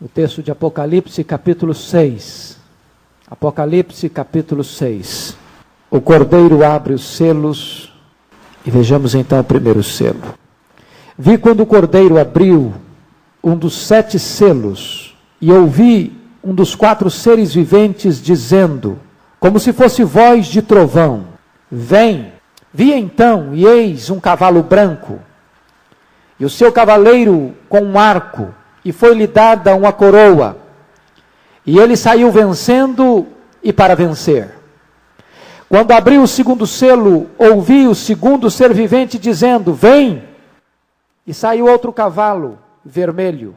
O texto de Apocalipse, capítulo 6. Apocalipse, capítulo 6. O Cordeiro abre os selos e vejamos então o primeiro selo. Vi quando o Cordeiro abriu um dos 7 selos e ouvi um dos 4 seres viventes dizendo, como se fosse voz de trovão, vem. Vi então, e eis um cavalo branco, e o seu cavaleiro com um arco, e foi-lhe dada uma coroa, e ele saiu vencendo e para vencer. Quando abriu o segundo selo, ouvi o segundo ser vivente dizendo, vem, e saiu outro cavalo vermelho,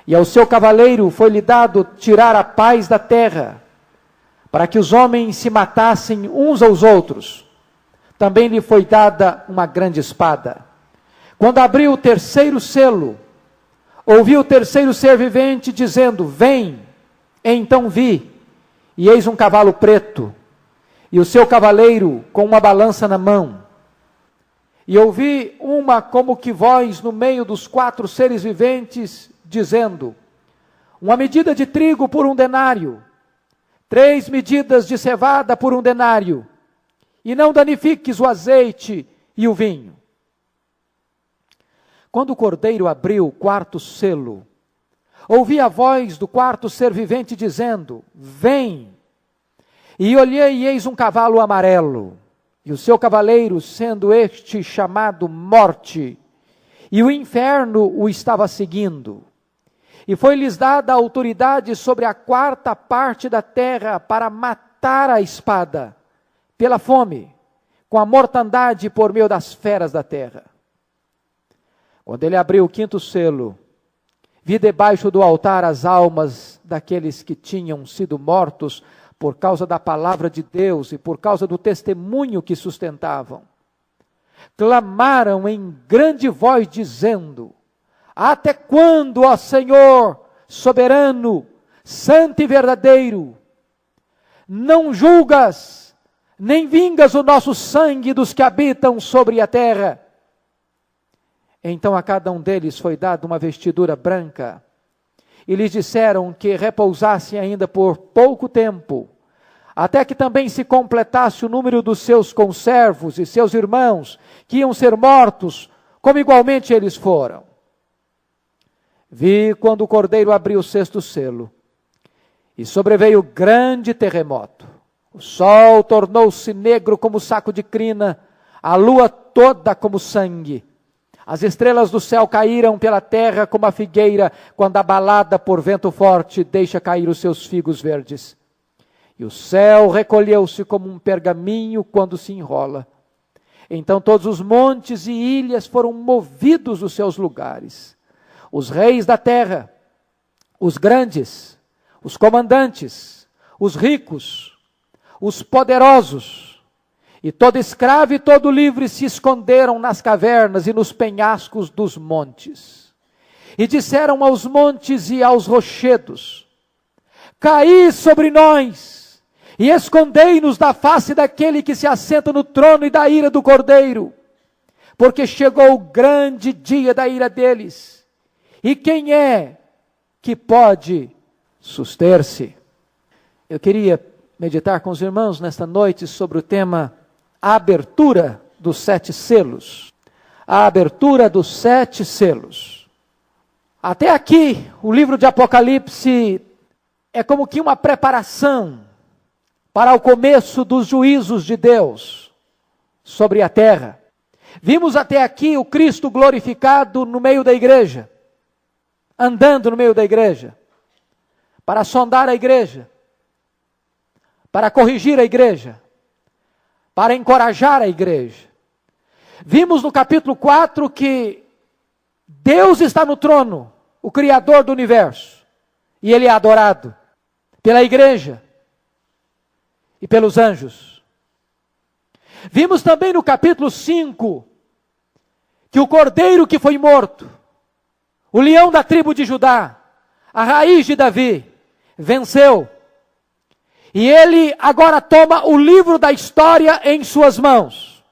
e ao seu cavaleiro foi-lhe dado tirar a paz da terra, para que os homens se matassem uns aos outros. Também lhe foi dada uma grande espada. Quando abriu o terceiro selo, ouvi o terceiro ser vivente dizendo, vem. Então vi, e eis um cavalo preto, e o seu cavaleiro com uma balança na mão. E ouvi uma como que voz no meio dos 4 seres viventes, dizendo, uma medida de trigo por 1 denário, 3 medidas de cevada por 1 denário, e não danifiques o azeite e o vinho. Quando o Cordeiro abriu o 4º selo, ouvi a voz do 4º ser vivente dizendo, vem. E olhei e eis um cavalo amarelo, e o seu cavaleiro sendo este chamado Morte, e o inferno o estava seguindo. E foi-lhes dada a autoridade sobre a 4ª parte da terra para matar a espada, pela fome, com a mortandade por meio das feras da terra. Quando ele abriu o 5º selo, vi debaixo do altar as almas daqueles que tinham sido mortos por causa da palavra de Deus e por causa do testemunho que sustentavam. Clamaram em grande voz dizendo, até quando, ó Senhor, soberano, santo e verdadeiro, não julgas, nem vingas o nosso sangue dos que habitam sobre a terra? Então a cada um deles foi dada uma vestidura branca, e lhes disseram que repousassem ainda por pouco tempo, até que também se completasse o número dos seus conservos e seus irmãos, que iam ser mortos, como igualmente eles foram. Vi quando o Cordeiro abriu o 6º selo, e sobreveio grande terremoto. O sol tornou-se negro como saco de crina, a lua toda como sangue. As estrelas do céu caíram pela terra como a figueira, quando abalada por vento forte deixa cair os seus figos verdes. E o céu recolheu-se como um pergaminho quando se enrola. Então todos os montes e ilhas foram movidos dos seus lugares. Os reis da terra, os grandes, os comandantes, os ricos, os poderosos, e todo escravo e todo livre se esconderam nas cavernas e nos penhascos dos montes. E disseram aos montes e aos rochedos, caí sobre nós, e escondei-nos da face daquele que se assenta no trono e da ira do Cordeiro, porque chegou o grande dia da ira deles. E quem é que pode suster-se? Eu queria meditar com os irmãos nesta noite sobre o tema a abertura dos 7 selos. A abertura dos 7 selos. Até aqui, o livro de Apocalipse é como que uma preparação para o começo dos juízos de Deus sobre a terra. Vimos até aqui o Cristo glorificado no meio da igreja, andando no meio da igreja, para sondar a igreja, para corrigir a igreja, para encorajar a igreja. Vimos no capítulo 4 que Deus está no trono, o Criador do universo, e Ele é adorado pela igreja e pelos anjos. Vimos também no capítulo 5 que o Cordeiro que foi morto, o leão da tribo de Judá, a raiz de Davi, venceu. E ele agora toma o livro da história em suas mãos.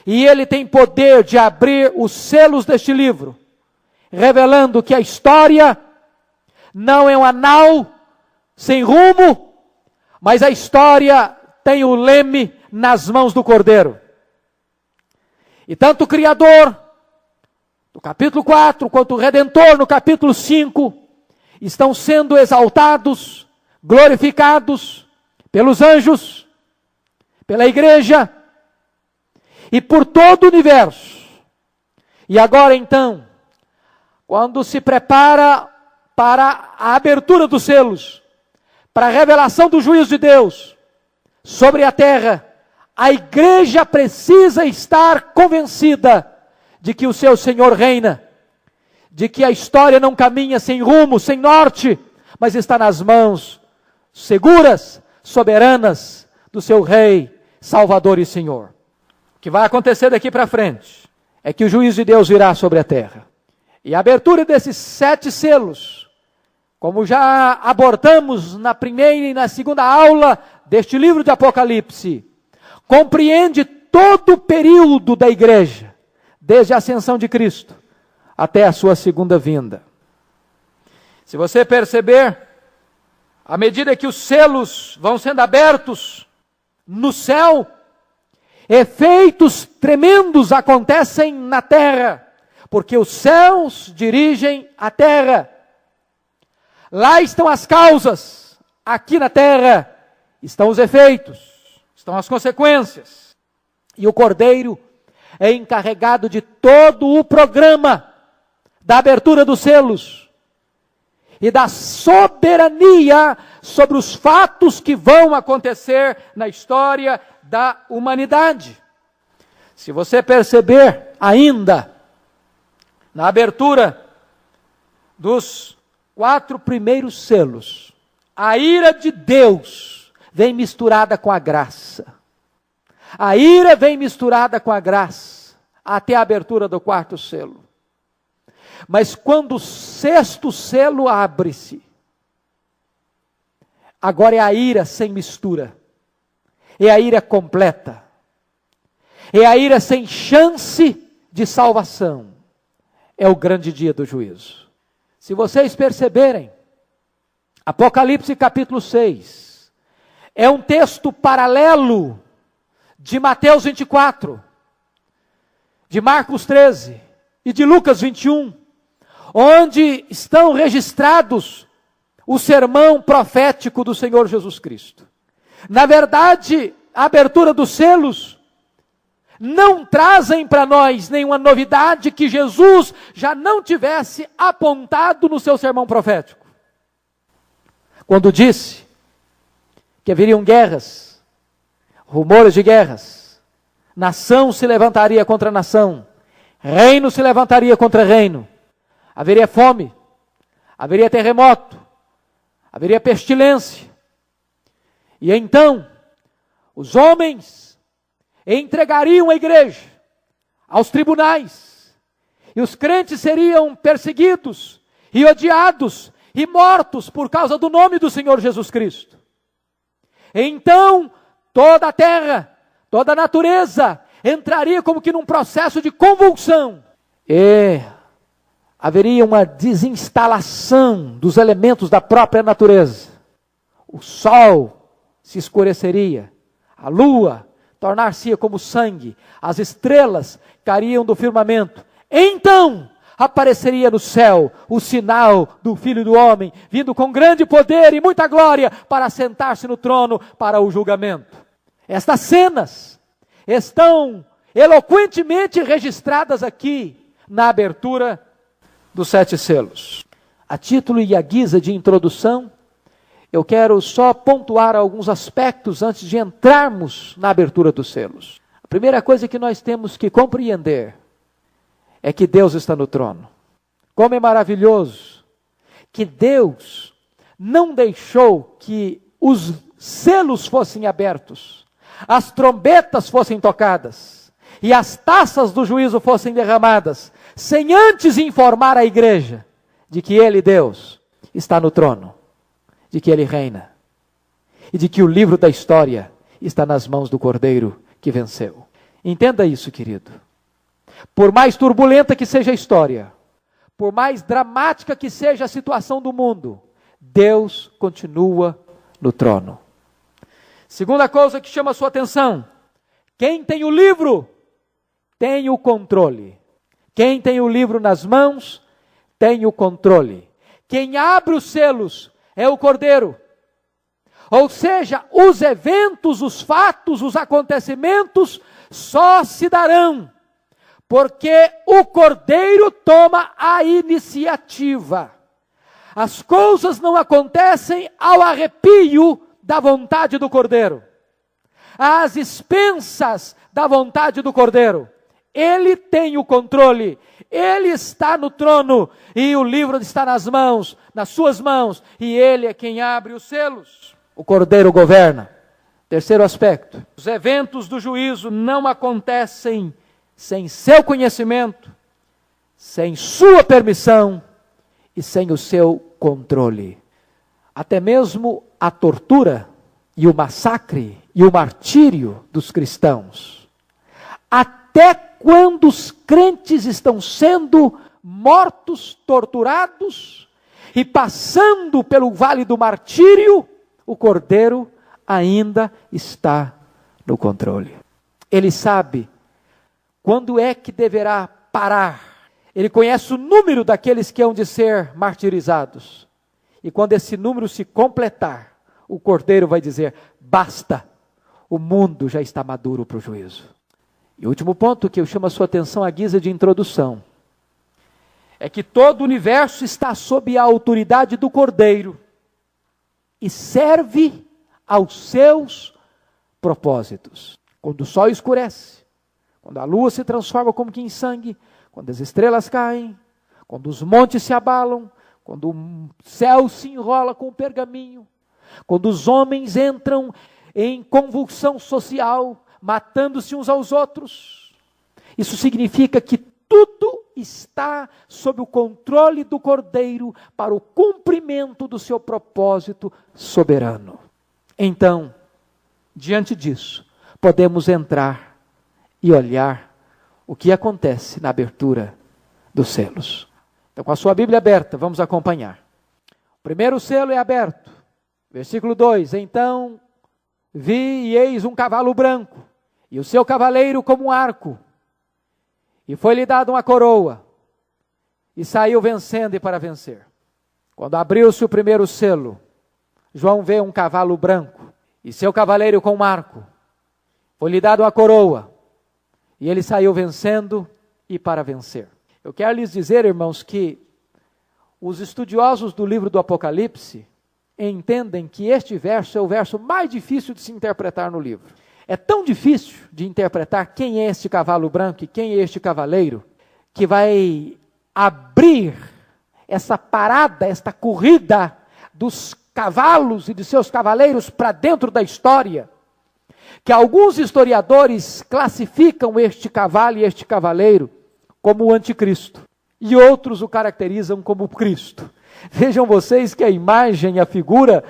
E ele tem poder de abrir os selos deste livro, revelando que a história não é um anal sem rumo, mas a história tem o leme nas mãos do Cordeiro. E tanto o Criador, no capítulo 4, quanto o Redentor, no capítulo 5, estão sendo exaltados, glorificados pelos anjos, pela igreja e por todo o universo. E agora então, quando se prepara para a abertura dos selos, para a revelação do juízo de Deus sobre a terra, a igreja precisa estar convencida de que o seu Senhor reina, de que a história não caminha sem rumo, sem norte, mas está nas mãos seguras, soberanas do seu Rei, Salvador e Senhor. O que vai acontecer daqui para frente é que o juízo de Deus virá sobre a terra. E a abertura desses 7 selos, como já abordamos na primeira e na segunda aula deste livro de Apocalipse, compreende todo o período da igreja, desde a ascensão de Cristo até a sua segunda vinda. Se você perceber, à medida que os selos vão sendo abertos no céu, efeitos tremendos acontecem na terra, porque os céus dirigem a terra. Lá estão as causas, aqui na terra estão os efeitos, estão as consequências. E o Cordeiro é encarregado de todo o programa da abertura dos selos e da soberania sobre os fatos que vão acontecer na história da humanidade. Se você perceber ainda, na abertura dos 4 primeiros selos, a ira de Deus vem misturada com a graça. A ira vem misturada com a graça, até a abertura do 4º selo. Mas quando o 6º selo abre-se, agora é a ira sem mistura. É a ira completa. É a ira sem chance de salvação. É o grande dia do juízo. Se vocês perceberem, Apocalipse capítulo 6, é um texto paralelo de Mateus 24, de Marcos 13 e de Lucas 21, onde estão registrados o sermão profético do Senhor Jesus Cristo. Na verdade, a abertura dos selos não trazem para nós nenhuma novidade que Jesus já não tivesse apontado no seu sermão profético. Quando disse que haveriam guerras, rumores de guerras, nação se levantaria contra nação, reino se levantaria contra reino, haveria fome, haveria terremoto, haveria pestilência. E então, os homens entregariam a igreja aos tribunais, e os crentes seriam perseguidos e odiados e mortos por causa do nome do Senhor Jesus Cristo. Então, toda a terra, toda a natureza entraria como que num processo de convulsão, e haveria uma desinstalação dos elementos da própria natureza. O sol se escureceria, a lua tornar-se como sangue, as estrelas cairiam do firmamento. Então apareceria no céu o sinal do Filho do Homem, vindo com grande poder e muita glória para sentar-se no trono para o julgamento. Estas cenas estão eloquentemente registradas aqui na abertura dos 7 selos. A título e a guisa de introdução, eu quero só pontuar alguns aspectos antes de entrarmos na abertura dos selos. A primeira coisa que nós temos que compreender é que Deus está no trono. Como é maravilhoso que Deus não deixou que os selos fossem abertos, as trombetas fossem tocadas e as taças do juízo fossem derramadas, sem antes informar a igreja de que Ele, Deus, está no trono, de que Ele reina, e de que o livro da história está nas mãos do Cordeiro que venceu. Entenda isso, querido. Por mais turbulenta que seja a história, por mais dramática que seja a situação do mundo, Deus continua no trono. Segunda coisa que chama a sua atenção: quem tem o livro tem o controle. Quem tem o livro nas mãos tem o controle. Quem abre os selos é o Cordeiro. Ou seja, os eventos, os fatos, os acontecimentos só se darão porque o Cordeiro toma a iniciativa. As coisas não acontecem ao arrepio da vontade do Cordeiro, às expensas da vontade do Cordeiro. Ele tem o controle, ele está no trono e o livro está nas suas mãos, e ele é quem abre os selos. O Cordeiro governa. Terceiro aspecto: os eventos do juízo não acontecem sem seu conhecimento, sem sua permissão e sem o seu controle. Até mesmo a tortura e o massacre e o martírio dos cristãos, até quando os crentes estão sendo mortos, torturados e passando pelo vale do martírio, o Cordeiro ainda está no controle. Ele sabe quando é que deverá parar. Ele conhece o número daqueles que hão de ser martirizados. E quando esse número se completar, o Cordeiro vai dizer: basta, o mundo já está maduro para o juízo. E o último ponto que eu chamo a sua atenção à guisa de introdução é que todo o universo está sob a autoridade do Cordeiro e serve aos seus propósitos. Quando o sol escurece, quando a lua se transforma como que em sangue, quando as estrelas caem, quando os montes se abalam, quando o céu se enrola com o pergaminho, quando os homens entram em convulsão social, matando-se uns aos outros, isso significa que tudo está sob o controle do Cordeiro para o cumprimento do seu propósito soberano. Então, diante disso, podemos entrar e olhar o que acontece na abertura dos selos. Então, com a sua Bíblia aberta, vamos acompanhar. O primeiro selo é aberto. Versículo 2: Então vi e eis um cavalo branco, e o seu cavaleiro como um arco, e foi-lhe dado uma coroa, e saiu vencendo e para vencer. Quando abriu-se o primeiro selo, João vê um cavalo branco, e seu cavaleiro com um arco. Foi-lhe dado uma coroa, e ele saiu vencendo e para vencer. Eu quero lhes dizer, irmãos, que os estudiosos do livro do Apocalipse entendem que este verso é o verso mais difícil de se interpretar no livro. É tão difícil de interpretar quem é este cavalo branco e quem é este cavaleiro, que vai abrir essa parada, esta corrida dos cavalos e de seus cavaleiros para dentro da história, que alguns historiadores classificam este cavalo e este cavaleiro como o anticristo, e outros o caracterizam como Cristo. Vejam vocês que a imagem, a figura,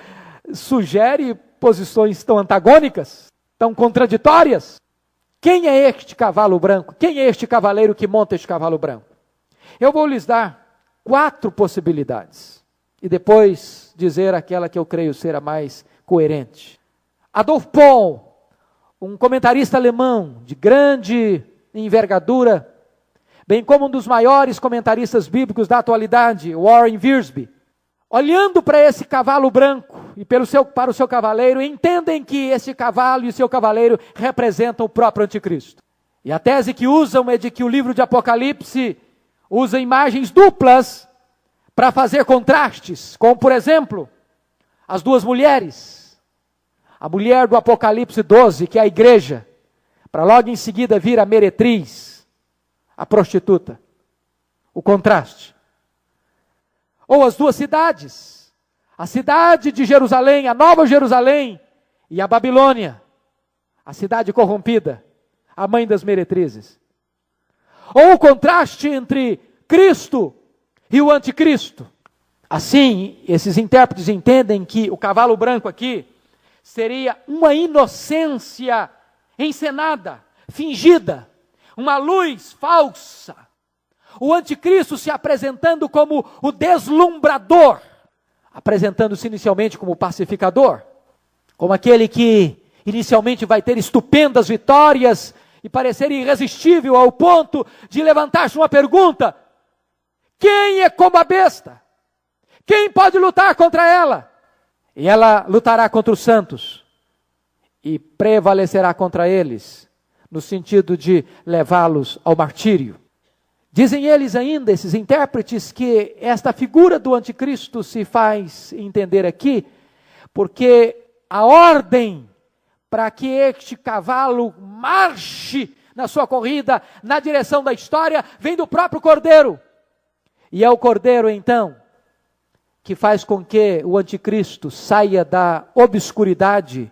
sugere posições tão antagônicas, tão contraditórias. Quem é este cavalo branco? Quem é este cavaleiro que monta este cavalo branco? Eu vou lhes dar 4 possibilidades, e depois dizer aquela que eu creio ser a mais coerente. Adolf Paul, um comentarista alemão de grande envergadura, bem como um dos maiores comentaristas bíblicos da atualidade, Warren Wiersbe, olhando para esse cavalo branco e para o seu cavaleiro, entendem que esse cavalo e o seu cavaleiro representam o próprio anticristo. E a tese que usam é de que o livro de Apocalipse usa imagens duplas para fazer contrastes, como por exemplo, as duas mulheres. A mulher do Apocalipse 12, que é a igreja, para logo em seguida vir a meretriz, a prostituta. O contraste. Ou as duas cidades, a cidade de Jerusalém, a Nova Jerusalém, e a Babilônia, a cidade corrompida, a mãe das meretrizes. Ou o contraste entre Cristo e o anticristo. Assim, esses intérpretes entendem que o cavalo branco aqui seria uma inocência encenada, fingida, uma luz falsa, O anticristo se apresentando como o deslumbrador, apresentando-se inicialmente como pacificador, como aquele que inicialmente vai ter estupendas vitórias e parecer irresistível ao ponto de levantar-se uma pergunta: quem é como a besta? Quem pode lutar contra ela? E ela lutará contra os santos e prevalecerá contra eles, no sentido de levá-los ao martírio. Dizem eles ainda, esses intérpretes, que esta figura do anticristo se faz entender aqui, porque a ordem para que este cavalo marche na sua corrida, na direção da história, vem do próprio Cordeiro. E é o Cordeiro, então, que faz com que o anticristo saia da obscuridade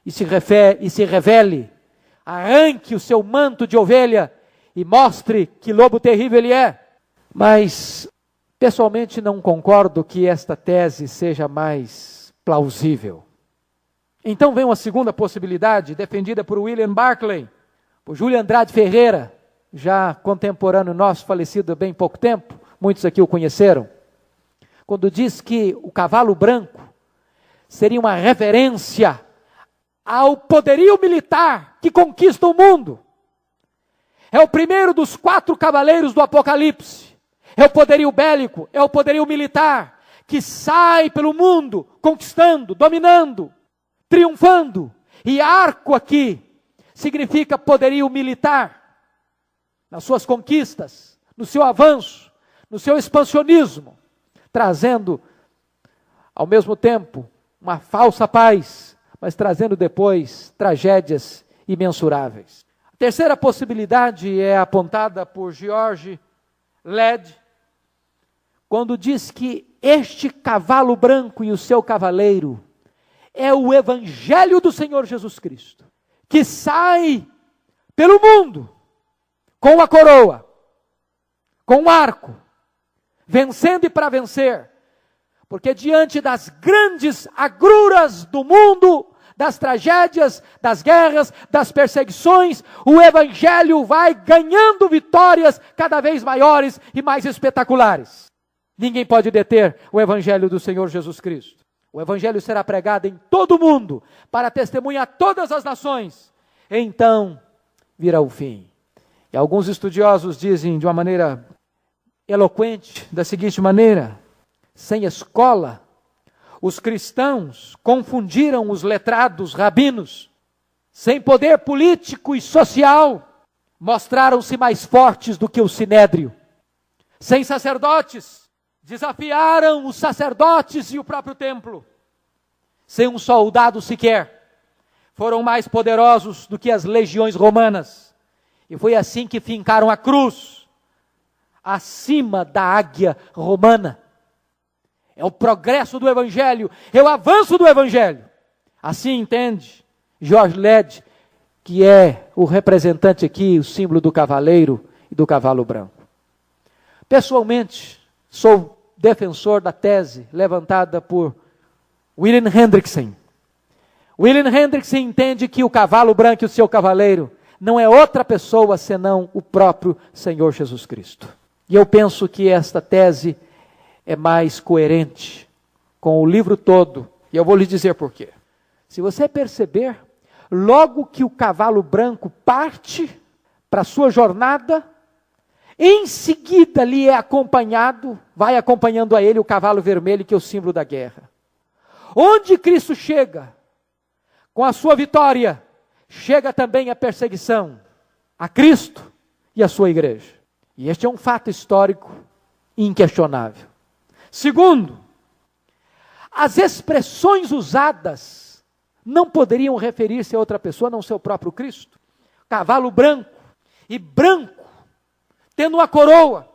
e se revele, arranque o seu manto de ovelha e mostre que lobo terrível ele é. Mas, pessoalmente, não concordo que esta tese seja mais plausível. Então vem uma segunda possibilidade, defendida por William Barclay, por Júlio Andrade Ferreira, já contemporâneo nosso, falecido há bem pouco tempo, muitos aqui o conheceram, quando diz que o cavalo branco seria uma referência ao poderio militar que conquista o mundo. É o primeiro dos 4 cavaleiros do Apocalipse. É o poderio bélico, é o poderio militar, que sai pelo mundo, conquistando, dominando, triunfando. E arco aqui significa poderio militar, nas suas conquistas, no seu avanço, no seu expansionismo, trazendo, ao mesmo tempo, uma falsa paz, mas trazendo depois tragédias imensuráveis. A terceira possibilidade é apontada por George Led, quando diz que este cavalo branco e o seu cavaleiro é o Evangelho do Senhor Jesus Cristo, que sai pelo mundo com a coroa, com o arco, vencendo e para vencer, porque diante das grandes agruras do mundo, das tragédias, das guerras, das perseguições, o Evangelho vai ganhando vitórias cada vez maiores e mais espetaculares. Ninguém pode deter o Evangelho do Senhor Jesus Cristo. O Evangelho será pregado em todo o mundo, para testemunhar todas as nações. Então virá o fim. E alguns estudiosos dizem de uma maneira eloquente, da seguinte maneira: sem escola, os cristãos confundiram os letrados rabinos. Sem poder político e social, mostraram-se mais fortes do que o sinédrio. Sem sacerdotes, desafiaram os sacerdotes e o próprio templo. Sem um soldado sequer, foram mais poderosos do que as legiões romanas. E foi assim que fincaram a cruz, acima da águia romana. É o progresso do Evangelho, é o avanço do Evangelho. Assim entende George Led, que é o representante aqui, o símbolo do cavaleiro e do cavalo branco. Pessoalmente, sou defensor da tese levantada por William Hendrickson. William Hendrickson entende que o cavalo branco e o seu cavaleiro não é outra pessoa senão o próprio Senhor Jesus Cristo. E eu penso que esta tese é mais coerente com o livro todo, e eu vou lhe dizer por quê. Se você perceber, logo que o cavalo branco parte para a sua jornada, em seguida lhe é acompanhado, vai acompanhando a ele o cavalo vermelho, que é o símbolo da guerra. Onde Cristo chega, com a sua vitória, chega também a perseguição a Cristo e a sua igreja. E este é um fato histórico inquestionável. Segundo, as expressões usadas não poderiam referir-se a outra pessoa, a não ser o próprio Cristo. Cavalo branco e branco, tendo uma coroa,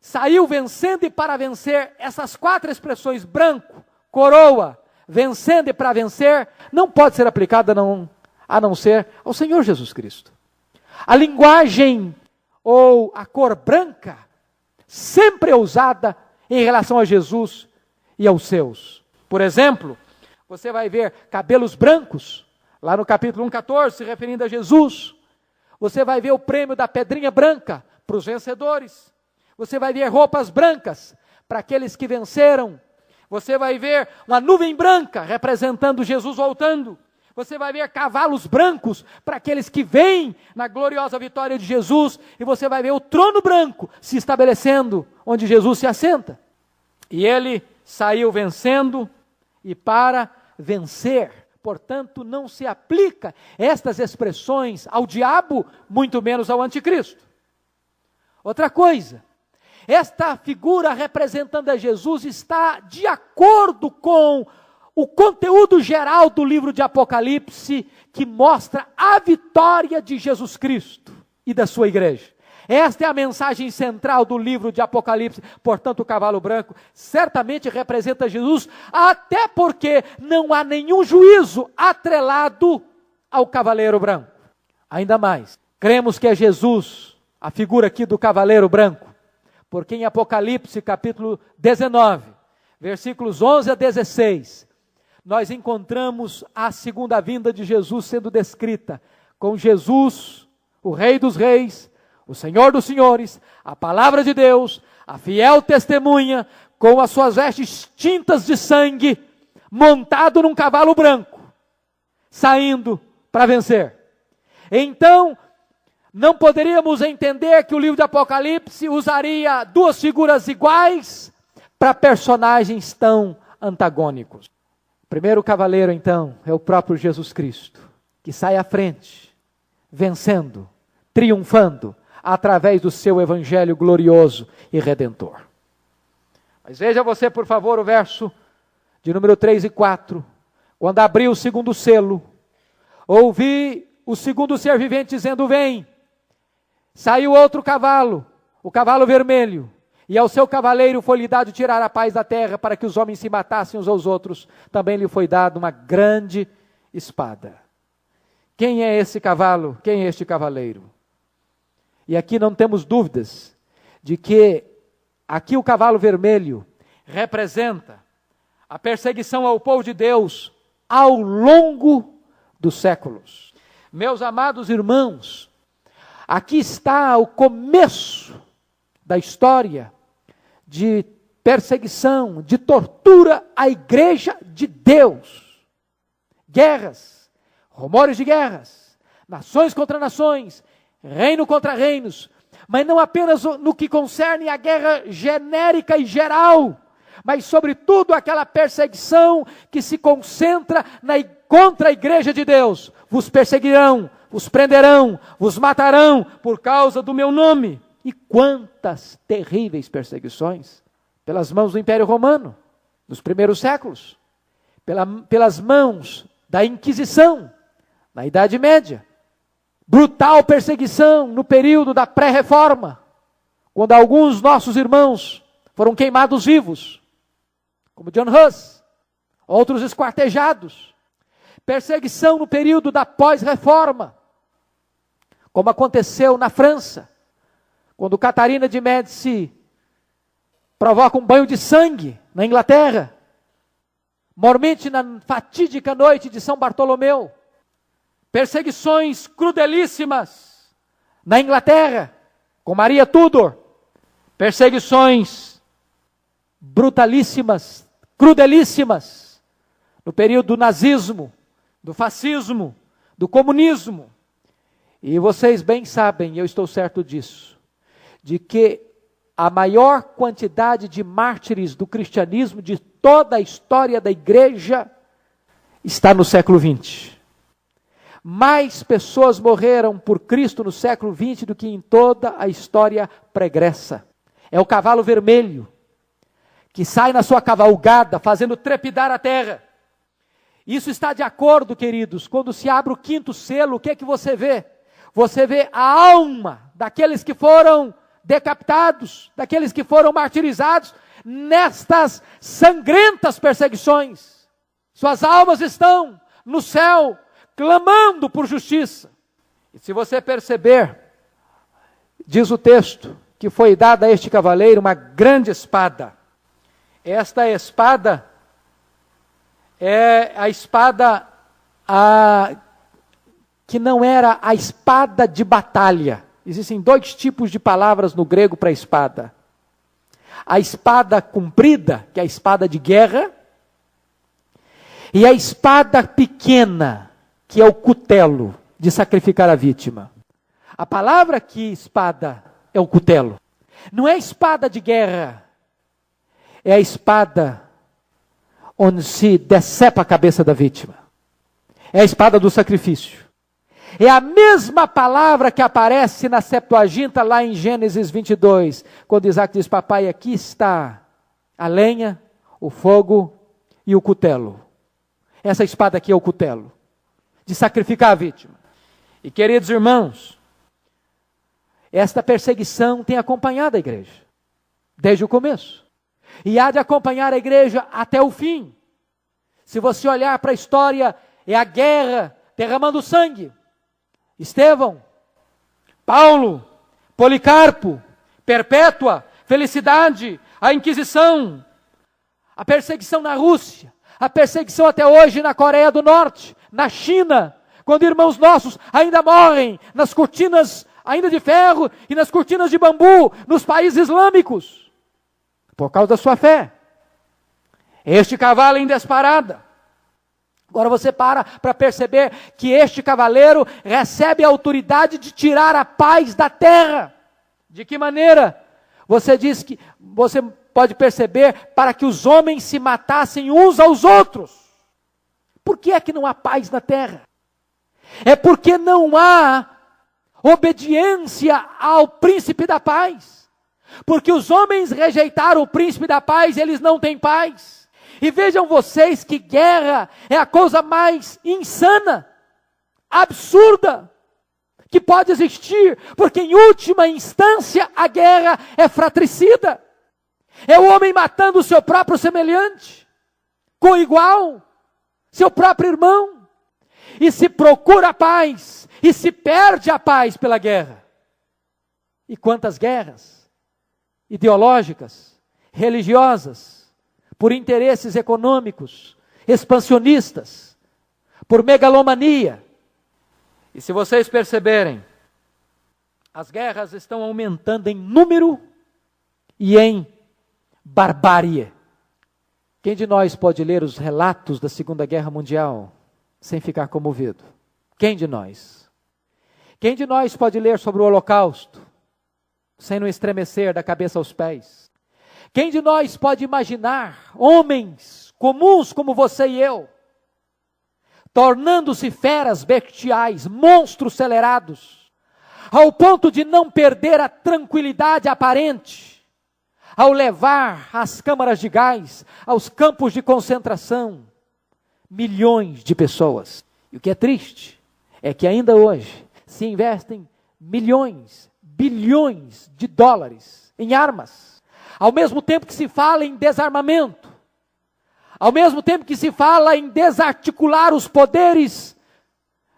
saiu vencendo e para vencer. Essas 4 expressões, branco, coroa, vencendo e para vencer, não pode ser aplicada a não ser ao Senhor Jesus Cristo. A linguagem ou a cor branca sempre é usada em relação a Jesus e aos seus. Por exemplo, você vai ver cabelos brancos, lá no capítulo 1:14, se referindo a Jesus. Você vai ver o prêmio da pedrinha branca, para os vencedores. Você vai ver roupas brancas para aqueles que venceram. Você vai ver uma nuvem branca representando Jesus voltando. Você vai ver cavalos brancos para aqueles que vêm na gloriosa vitória de Jesus. E você vai ver o trono branco se estabelecendo onde Jesus se assenta. E ele saiu vencendo e para vencer. Portanto, não se aplica estas expressões ao diabo, muito menos ao anticristo. Outra coisa, esta figura representando a Jesus está de acordo com o conteúdo geral do livro de Apocalipse, que mostra a vitória de Jesus Cristo e da sua igreja. Esta é a mensagem central do livro de Apocalipse. Portanto, o cavalo branco certamente representa Jesus, até porque não há nenhum juízo atrelado ao cavaleiro branco. Ainda mais, cremos que é Jesus, a figura aqui do cavaleiro branco, porque em Apocalipse capítulo 19, versículos 11 a 16, nós encontramos a segunda vinda de Jesus sendo descrita com Jesus, o Rei dos Reis, o Senhor dos Senhores, a palavra de Deus, a fiel testemunha, com as suas vestes tintas de sangue, montado num cavalo branco, saindo para vencer. Então, não poderíamos entender que o livro de Apocalipse usaria duas figuras iguais para personagens tão antagônicos. O primeiro cavaleiro, então, é o próprio Jesus Cristo, que sai à frente, vencendo, triunfando, através do seu evangelho glorioso e redentor. Mas veja você, por favor, o verso de número 3 e 4. Quando abriu o segundo selo, ouvi o segundo ser vivente dizendo: vem. Saiu outro cavalo, o cavalo vermelho, e ao seu cavaleiro foi-lhe dado tirar a paz da terra, para que os homens se matassem uns aos outros. Também lhe foi dado uma grande espada. Quem é esse cavalo? Quem é este cavaleiro? E aqui não temos dúvidas de que aqui o cavalo vermelho representa a perseguição ao povo de Deus ao longo dos séculos. Meus amados irmãos, aqui está o começo da história de perseguição, de tortura à igreja de Deus. Guerras, rumores de guerras, nações contra nações, reino contra reinos, mas não apenas no que concerne a guerra genérica e geral, mas sobretudo aquela perseguição que se concentra contra a igreja de Deus. Vos perseguirão, vos prenderão, vos matarão por causa do meu nome. E quantas terríveis perseguições pelas mãos do Império Romano, nos primeiros séculos, pelas mãos da Inquisição, na Idade Média. Brutal perseguição no período da pré-reforma, quando alguns nossos irmãos foram queimados vivos, como John Hus, outros esquartejados. Perseguição no período da pós-reforma, como aconteceu na França, quando Catarina de Médici provoca um banho de sangue na Inglaterra, mormente na fatídica noite de São Bartolomeu. Perseguições crudelíssimas na Inglaterra, com Maria Tudor. Perseguições brutalíssimas, crudelíssimas, no período do nazismo, do fascismo, do comunismo. E vocês bem sabem, eu estou certo disso, de que a maior quantidade de mártires do cristianismo, de toda a história da igreja, está no século XX. Mais pessoas morreram por Cristo no século XX do que em toda a história pregressa. É o cavalo vermelho, que sai na sua cavalgada, fazendo trepidar a terra. Isso está de acordo, queridos, quando se abre o quinto selo, o que é que você vê? Você vê a alma daqueles que foram decapitados, daqueles que foram martirizados, nestas sangrentas perseguições. Suas almas estão no céu, clamando por justiça. E se você perceber, diz o texto, que foi dada a este cavaleiro uma grande espada. Esta espada é a espada que não era a espada de batalha. Existem dois tipos de palavras no grego para espada. A espada comprida, que é a espada de guerra, e a espada pequena, que é o cutelo de sacrificar a vítima. A palavra aqui, espada, é o cutelo. Não é espada de guerra, é a espada onde se decepa a cabeça da vítima. É a espada do sacrifício. É a mesma palavra que aparece na Septuaginta lá em Gênesis 22, quando Isaac diz: papai, aqui está a lenha, o fogo e o cutelo. Essa espada aqui é o cutelo, de sacrificar a vítima. E queridos irmãos, esta perseguição tem acompanhado a igreja, desde o começo. E há de acompanhar a igreja até o fim. Se você olhar para a história, é a guerra derramando sangue. Estevão, Paulo, Policarpo, Perpétua, Felicidade, a Inquisição, a perseguição na Rússia, a perseguição até hoje na Coreia do Norte, na China, quando irmãos nossos ainda morrem nas cortinas ainda de ferro e nas cortinas de bambu, nos países islâmicos, por causa da sua fé. Este cavalo em disparada. Agora você para perceber que este cavaleiro recebe a autoridade de tirar a paz da terra. De que maneira? Você pode perceber, para que os homens se matassem uns aos outros. Por que é que não há paz na terra? É porque não há obediência ao príncipe da paz. Porque os homens rejeitaram o príncipe da paz, eles não têm paz. E vejam vocês que guerra é a coisa mais insana, absurda, que pode existir, porque em última instância a guerra é fratricida. É o homem matando o seu próprio semelhante, coigual, seu próprio irmão. E se procura a paz, e se perde a paz pela guerra. E quantas guerras ideológicas, religiosas, por interesses econômicos, expansionistas, por megalomania. E se vocês perceberem, as guerras estão aumentando em número e em barbárie. Quem de nós pode ler os relatos da Segunda Guerra Mundial sem ficar comovido? Quem de nós? Quem de nós pode ler sobre o Holocausto sem não estremecer da cabeça aos pés? Quem de nós pode imaginar homens comuns como você e eu, tornando-se feras bestiais, monstros acelerados, ao ponto de não perder a tranquilidade aparente, ao levar às câmaras de gás, aos campos de concentração, milhões de pessoas? E o que é triste é que ainda hoje se investem milhões, bilhões de dólares em armas, ao mesmo tempo que se fala em desarmamento, ao mesmo tempo que se fala em desarticular os poderes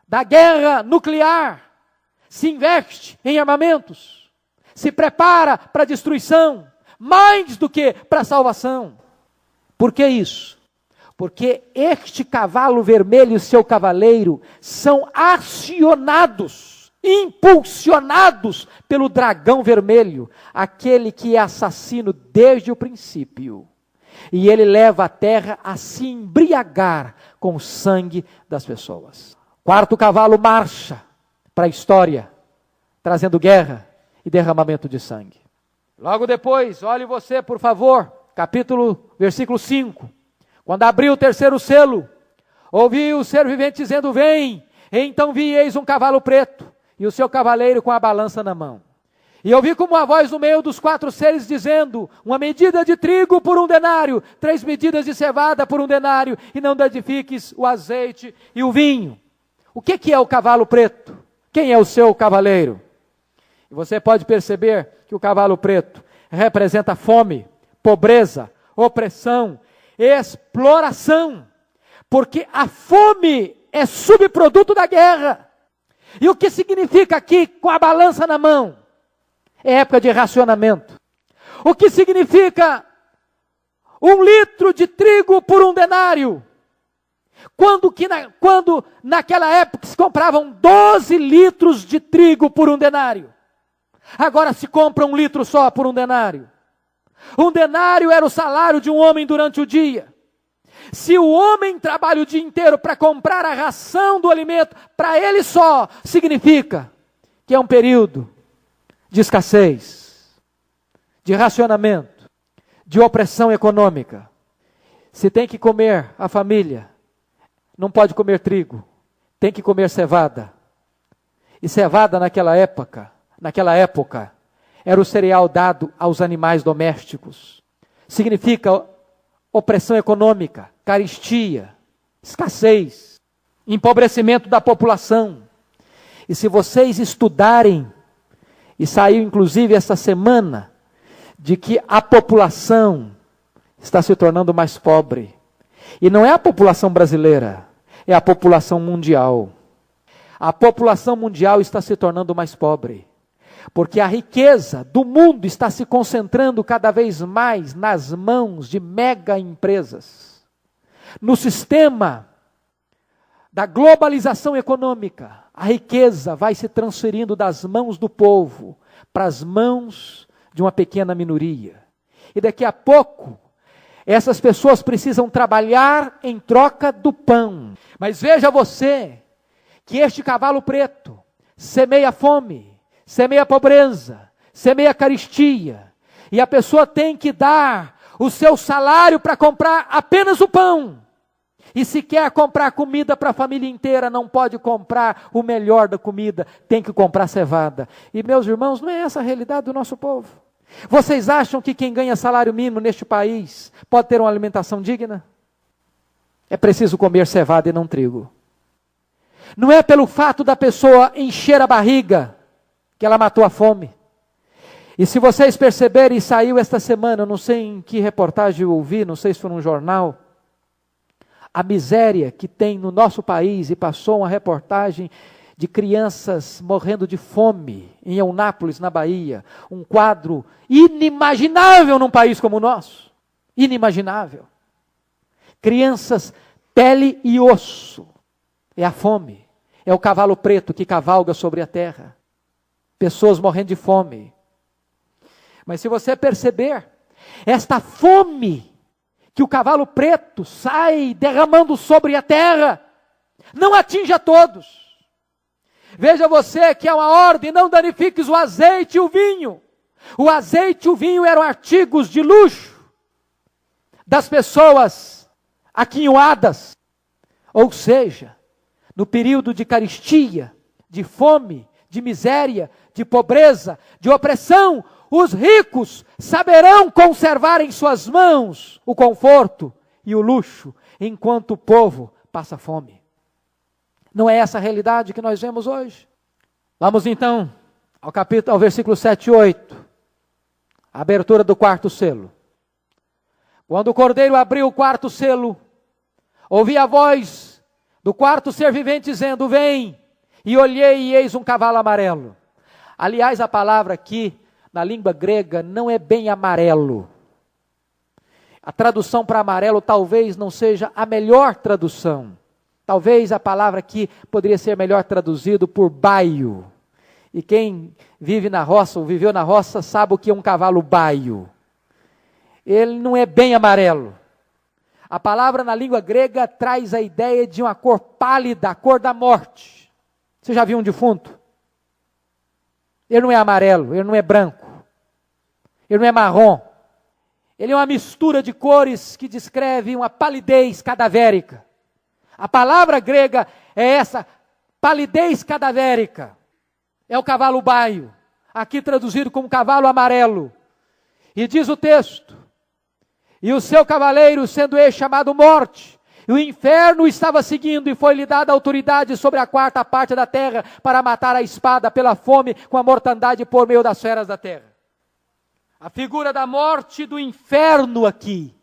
da guerra nuclear, se investe em armamentos, se prepara para a destruição, mais do que para a salvação. Por que isso? Porque este cavalo vermelho e seu cavaleiro são acionados, impulsionados pelo dragão vermelho, aquele que é assassino desde o princípio. E ele leva a terra a se embriagar com o sangue das pessoas. Quarto cavalo marcha para a história, trazendo guerra e derramamento de sangue. Logo depois, olhe você, por favor, versículo 5. Quando abriu o terceiro selo, ouvi o ser vivente dizendo: vem. E então vi, eis um cavalo preto, e o seu cavaleiro com a balança na mão. E ouvi como uma voz no meio dos 4 seres dizendo: uma medida de trigo por 1 denário, 3 medidas de cevada por 1 denário, e não danifiques o azeite e o vinho. O que é o cavalo preto? Quem é o seu cavaleiro? E você pode perceber que o cavalo preto representa fome, pobreza, opressão, exploração, porque a fome é subproduto da guerra. E o que significa aqui com a balança na mão? É época de racionamento. O que significa 1 litro de trigo por 1 denário? Quando naquela época se compravam 12 litros de trigo por 1 denário. Agora se compra 1 litro só por 1 denário. 1 denário era o salário de um homem durante o dia. Se o homem trabalha o dia inteiro para comprar a ração do alimento, para ele só, significa que é um período de escassez, de racionamento, de opressão econômica. Se tem que comer a família, não pode comer trigo, tem que comer cevada. E cevada naquela época, era o cereal dado aos animais domésticos. Significa opressão econômica, carestia, escassez, empobrecimento da população. E se vocês estudarem, e saiu inclusive essa semana, de que a população está se tornando mais pobre. E não é a população brasileira, é a população mundial. A população mundial está se tornando mais pobre. Porque a riqueza do mundo está se concentrando cada vez mais nas mãos de mega empresas. No sistema da globalização econômica, a riqueza vai se transferindo das mãos do povo para as mãos de uma pequena minoria. E daqui a pouco, essas pessoas precisam trabalhar em troca do pão. Mas veja você, que este cavalo preto semeia fome, semeia pobreza, semeia carestia. E a pessoa tem que dar o seu salário para comprar apenas o pão. E se quer comprar comida para a família inteira, não pode comprar o melhor da comida, tem que comprar cevada. E meus irmãos, não é essa a realidade do nosso povo. Vocês acham que quem ganha salário mínimo neste país pode ter uma alimentação digna? É preciso comer cevada e não trigo. Não é pelo fato da pessoa encher a barriga que ela matou a fome. E se vocês perceberem, saiu esta semana, eu não sei em que reportagem eu ouvi, não sei se foi num jornal, a miséria que tem no nosso país, e passou uma reportagem de crianças morrendo de fome em Eunápolis, na Bahia. Um quadro inimaginável num país como o nosso. Inimaginável. Crianças, pele e osso. É a fome. É o cavalo preto que cavalga sobre a terra. Pessoas morrendo de fome. Mas se você perceber, esta fome que o cavalo preto sai derramando sobre a terra, não atinge a todos. Veja você que é uma ordem, não danifiques o azeite e o vinho. O azeite e o vinho eram artigos de luxo das pessoas aquinhoadas. Ou seja, no período de carestia, de fome, de miséria, de pobreza, de opressão, os ricos saberão conservar em suas mãos o conforto e o luxo, enquanto o povo passa fome. Não é essa a realidade que nós vemos hoje? Vamos então ao versículo 7 e 8. A abertura do 4º selo. Quando o cordeiro abriu o 4º selo, ouvi a voz do 4º ser vivente dizendo: vem, e olhei e eis um cavalo amarelo. Aliás, a palavra aqui, na língua grega, não é bem amarelo. A tradução para amarelo talvez não seja a melhor tradução. Talvez a palavra aqui poderia ser melhor traduzido por baio. E quem vive na roça, ou viveu na roça, sabe o que é um cavalo baio. Ele não é bem amarelo. A palavra na língua grega traz a ideia de uma cor pálida, a cor da morte. Você já viu um defunto? Ele não é amarelo, ele não é branco, ele não é marrom. Ele é uma mistura de cores que descreve uma palidez cadavérica. A palavra grega é essa, palidez cadavérica. É o cavalo baio, aqui traduzido como cavalo amarelo. E diz o texto: e o seu cavaleiro, sendo ele chamado Morte, e o inferno estava seguindo, e foi-lhe dada autoridade sobre a 4ª parte da terra, para matar a espada pela fome, com a mortandade por meio das feras da terra. A figura da morte e do inferno aqui.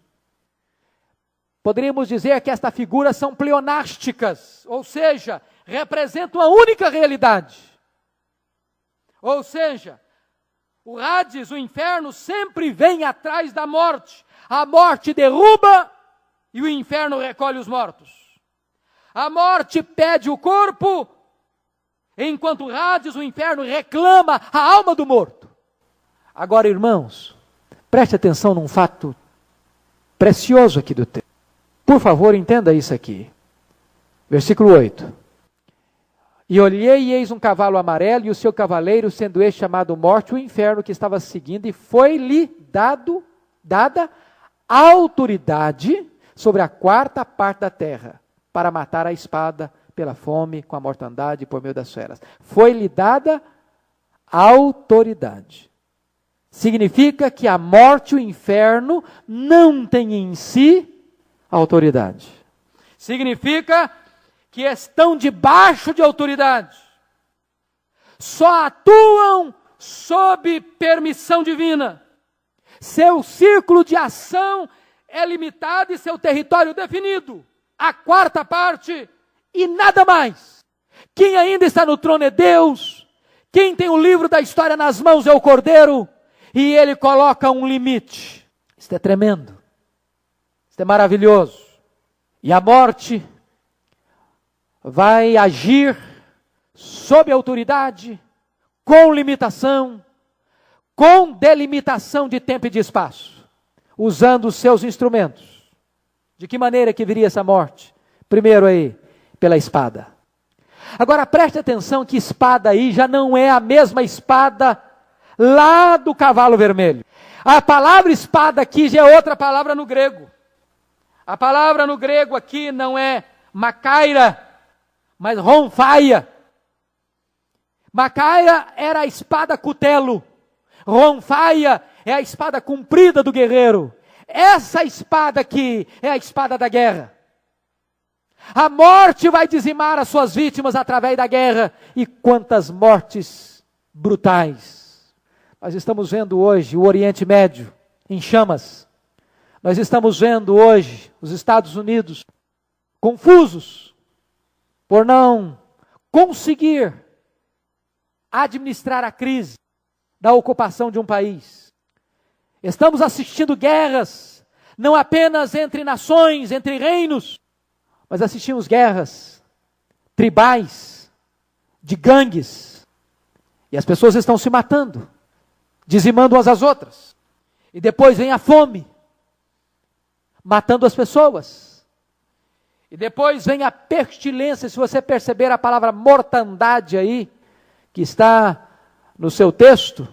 Poderíamos dizer que estas figuras são pleonásticas, ou seja, representam a única realidade. Ou seja, o Hades, o inferno, sempre vem atrás da morte. A morte derruba e o inferno recolhe os mortos. A morte pede o corpo enquanto Hades, o inferno, reclama a alma do morto. Agora, irmãos, preste atenção num fato precioso aqui do texto. Por favor, entenda isso aqui. Versículo 8. E olhei e eis um cavalo amarelo e o seu cavaleiro, sendo este chamado Morte, o inferno que estava seguindo, e foi-lhe dada autoridade sobre a quarta parte da terra, para matar a espada, pela fome, com a mortandade e por meio das feras. Foi-lhe dada autoridade. Significa que a morte e o inferno não têm em si autoridade. Significa que estão debaixo de autoridade. Só atuam sob permissão divina. Seu círculo de ação é limitado e seu território definido. A quarta parte e nada mais. Quem ainda está no trono é Deus. Quem tem o livro da história nas mãos é o Cordeiro. E ele coloca um limite. Isto é tremendo. Isto é maravilhoso. E a morte vai agir sob autoridade, com limitação, com delimitação de tempo e de espaço, usando os seus instrumentos. De que maneira que viria essa morte? Primeiro aí, pela espada. Agora preste atenção que espada aí já não é a mesma espada lá do cavalo vermelho. A palavra espada aqui já é outra palavra no grego. A palavra no grego aqui não é macaira, mas ronfaia. Macaira era a espada cutelo. Ronfaia é a espada comprida do guerreiro. Essa espada aqui é a espada da guerra. A morte vai dizimar as suas vítimas através da guerra. E quantas mortes brutais. Nós estamos vendo hoje o Oriente Médio em chamas. Nós estamos vendo hoje os Estados Unidos confusos por não conseguir administrar a crise da ocupação de um país. Estamos assistindo guerras, não apenas entre nações, entre reinos, mas assistimos guerras tribais, de gangues, e as pessoas estão se matando, dizimando umas às outras. E depois vem a fome, matando as pessoas. E depois vem a pestilência, se você perceber a palavra mortandade aí, que está no seu texto,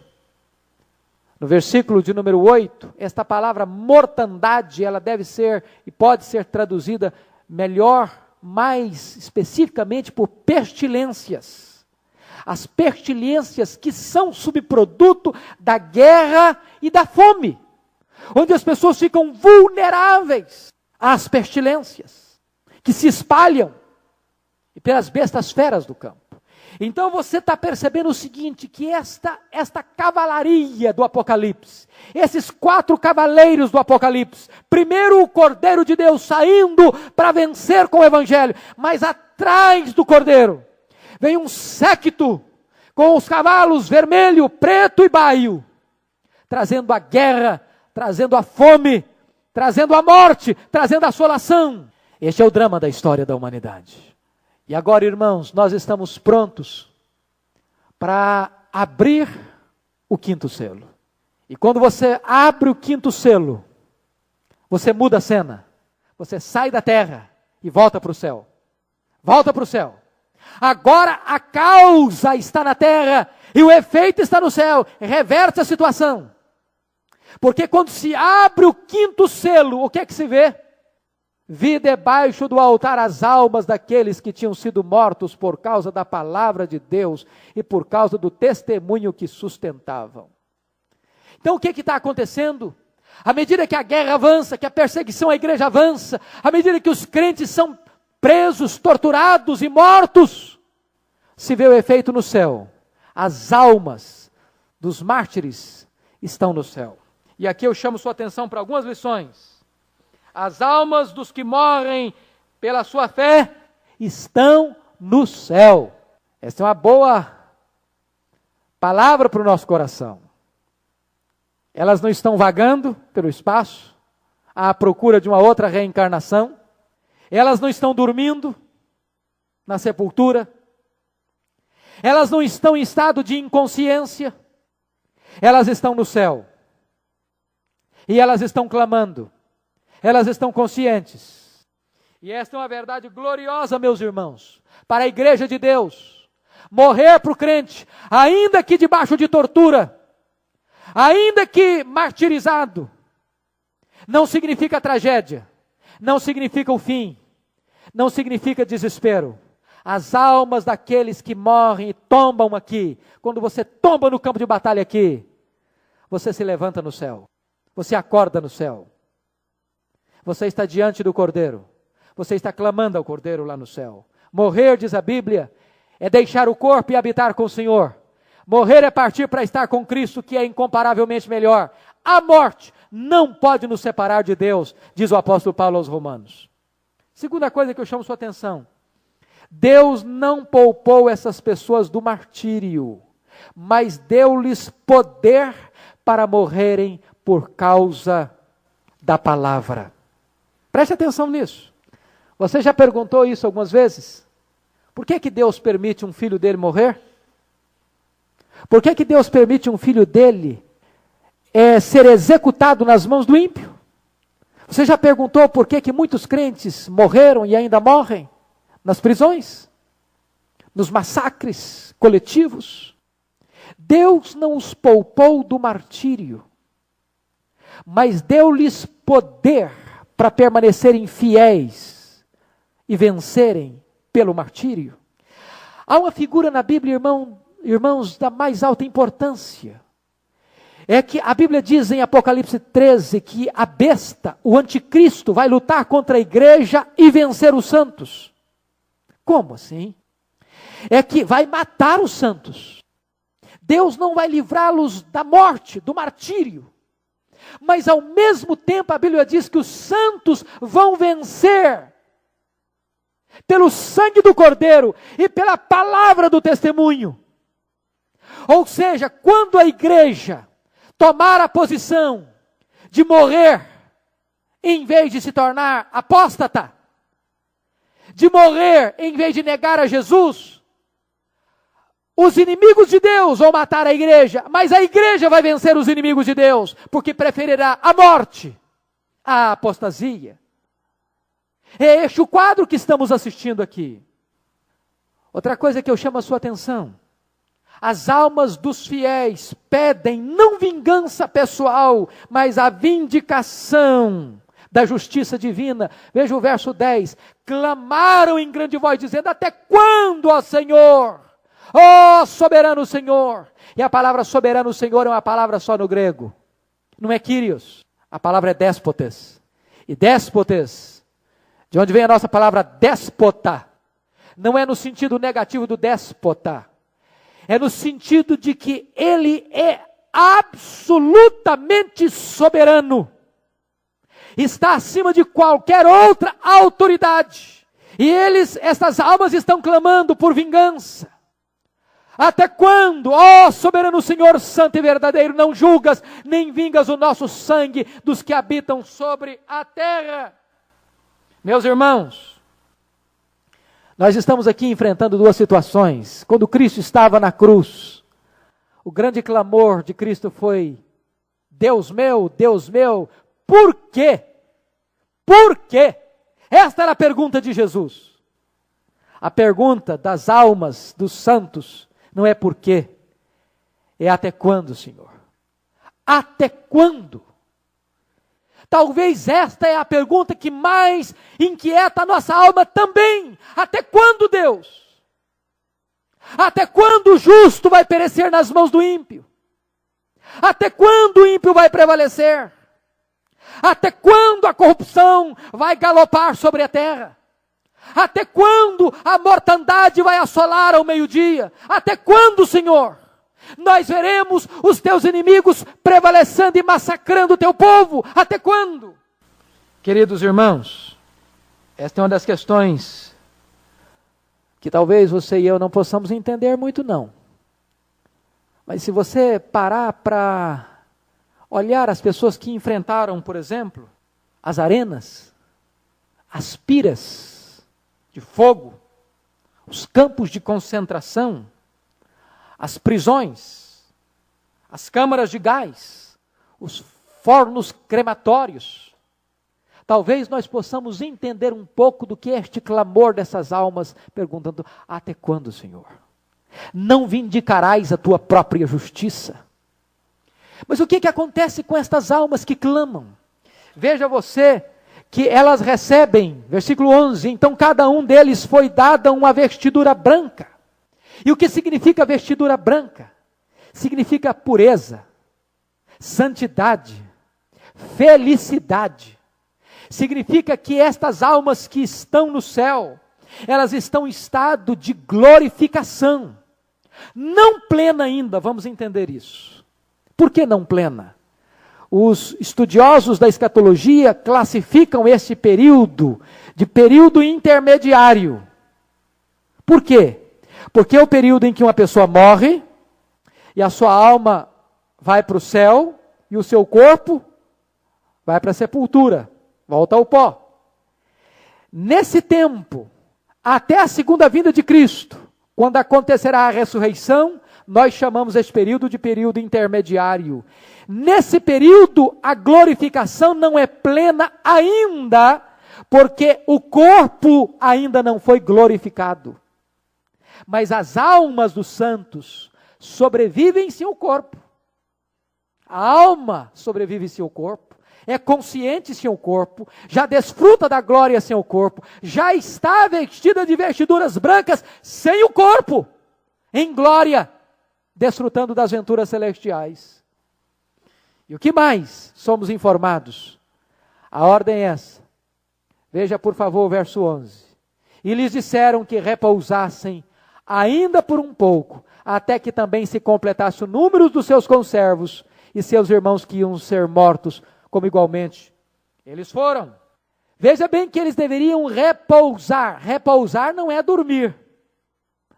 no versículo de número 8, esta palavra mortandade, ela deve ser e pode ser traduzida melhor, mais especificamente por pestilências. As pestilências que são subproduto da guerra e da fome, onde as pessoas ficam vulneráveis às pestilências, que se espalham e pelas bestas feras do campo. Então você está percebendo o seguinte, que esta cavalaria do Apocalipse, esses 4 cavaleiros do Apocalipse, primeiro o Cordeiro de Deus saindo para vencer com o Evangelho, mas atrás do Cordeiro vem um séquito com os cavalos vermelho, preto e baio, trazendo a guerra, trazendo a fome, trazendo a morte, trazendo a assolação. Este é o drama da história da humanidade. E agora, irmãos, nós estamos prontos para abrir o 5º selo. E quando você abre o 5º selo, você muda a cena. Você sai da terra e volta para o céu. Volta para o céu. Agora a causa está na terra e o efeito está no céu. Reverte a situação. Porque quando se abre o 5º selo, o que é que se vê? Vi debaixo do altar as almas daqueles que tinham sido mortos por causa da palavra de Deus e por causa do testemunho que sustentavam. Então o que está acontecendo? À medida que a guerra avança, que a perseguição à igreja avança, à medida que os crentes são presos, torturados e mortos, se vê o efeito no céu. As almas dos mártires estão no céu. E aqui eu chamo sua atenção para algumas lições. As almas dos que morrem pela sua fé estão no céu. Essa é uma boa palavra para o nosso coração. Elas não estão vagando pelo espaço, à procura de uma outra reencarnação. Elas não estão dormindo na sepultura. Elas não estão em estado de inconsciência, elas estão no céu. E elas estão clamando, elas estão conscientes. E esta é uma verdade gloriosa, meus irmãos, para a igreja de Deus. Morrer para o crente, ainda que debaixo de tortura, ainda que martirizado, não significa tragédia, não significa o fim, não significa desespero. As almas daqueles que morrem e tombam aqui, quando você tomba no campo de batalha aqui, você se levanta no céu, você acorda no céu, você está diante do Cordeiro, você está clamando ao Cordeiro lá no céu. Morrer, diz a Bíblia, é deixar o corpo e habitar com o Senhor. Morrer é partir para estar com Cristo, que é incomparavelmente melhor. A morte não pode nos separar de Deus, diz o apóstolo Paulo aos Romanos. Segunda coisa que eu chamo sua atenção: Deus não poupou essas pessoas do martírio, mas deu-lhes poder para morrerem por causa da palavra. Preste atenção nisso. Você já perguntou isso algumas vezes? Por que Deus permite um filho dele morrer? Por que Deus permite um filho dele ser executado nas mãos do ímpio? Você já perguntou por que muitos crentes morreram e ainda morrem? Nas prisões? Nos massacres coletivos? Deus não os poupou do martírio, mas deu-lhes poder para permanecerem fiéis e vencerem pelo martírio. Há uma figura na Bíblia, irmãos, da mais alta importância. É que a Bíblia diz em Apocalipse 13 que a besta, o anticristo, vai lutar contra a igreja e vencer os santos. Como assim? É que vai matar os santos. Deus não vai livrá-los da morte, do martírio. Mas ao mesmo tempo a Bíblia diz que os santos vão vencer pelo sangue do Cordeiro e pela palavra do testemunho. Ou seja, quando a igreja tomar a posição de morrer, em vez de se tornar apóstata, de morrer em vez de negar a Jesus, os inimigos de Deus vão matar a igreja, mas a igreja vai vencer os inimigos de Deus, porque preferirá a morte à apostasia. É este o quadro que estamos assistindo aqui. Outra coisa que eu chamo a sua atenção: as almas dos fiéis pedem não vingança pessoal, mas a vindicação da justiça divina. Veja o verso 10. Clamaram em grande voz, dizendo: até quando, ó Senhor? Ó soberano Senhor. E a palavra soberano Senhor é uma palavra só no grego. Não é Kyrios. A palavra é déspotes. E déspotes, de onde vem a nossa palavra déspota, não é no sentido negativo do déspota. É no sentido de que ele é absolutamente soberano. Está acima de qualquer outra autoridade. E essas almas estão clamando por vingança. Até quando, ó soberano Senhor santo e verdadeiro, não julgas nem vingas o nosso sangue dos que habitam sobre a terra? Meus irmãos, nós estamos aqui enfrentando duas situações. Quando Cristo estava na cruz, o grande clamor de Cristo foi: Deus meu, por quê? Por quê? Esta era a pergunta de Jesus. A pergunta das almas dos santos não é por quê, é até quando, Senhor? Até quando? Talvez esta é a pergunta que mais inquieta a nossa alma também. Até quando, Deus? Até quando o justo vai perecer nas mãos do ímpio? Até quando o ímpio vai prevalecer? Até quando a corrupção vai galopar sobre a terra? Até quando a mortandade vai assolar ao meio-dia? Até quando, Senhor, nós veremos os teus inimigos prevalecendo e massacrando o teu povo? Até quando? Queridos irmãos, esta é uma das questões que talvez você e eu não possamos entender muito, não. Mas se você parar para olhar as pessoas que enfrentaram, por exemplo, as arenas, as piras de fogo, os campos de concentração, as prisões, as câmaras de gás, os fornos crematórios. Talvez nós possamos entender um pouco do que é este clamor dessas almas, perguntando: até quando, Senhor? Não vindicarás a tua própria justiça? Mas o que acontece com estas almas que clamam? Veja você que elas recebem, versículo 11, então cada um deles foi dada uma vestidura branca. E o que significa vestidura branca? Significa pureza, santidade, felicidade. Significa que estas almas que estão no céu, elas estão em estado de glorificação. Não plena ainda, vamos entender isso. Por que não plena? Os estudiosos da escatologia classificam esse período de período intermediário. Por quê? Porque é o período em que uma pessoa morre e a sua alma vai para o céu e o seu corpo vai para a sepultura, volta ao pó. Nesse tempo, até a segunda vinda de Cristo, quando acontecerá a ressurreição, nós chamamos esse período de período intermediário. Nesse período, a glorificação não é plena ainda, porque o corpo ainda não foi glorificado. Mas as almas dos santos sobrevivem sem o corpo. A alma sobrevive sem o corpo, é consciente sem o corpo, já desfruta da glória sem o corpo, já está vestida de vestiduras brancas sem o corpo, em glória, desfrutando das venturas celestiais. E o que mais somos informados? A ordem é essa. Veja por favor o verso 11. E lhes disseram que repousassem ainda por um pouco, até que também se completasse o número dos seus conservos e seus irmãos que iam ser mortos, como igualmente eles foram. Veja bem que eles deveriam repousar. Repousar não é dormir,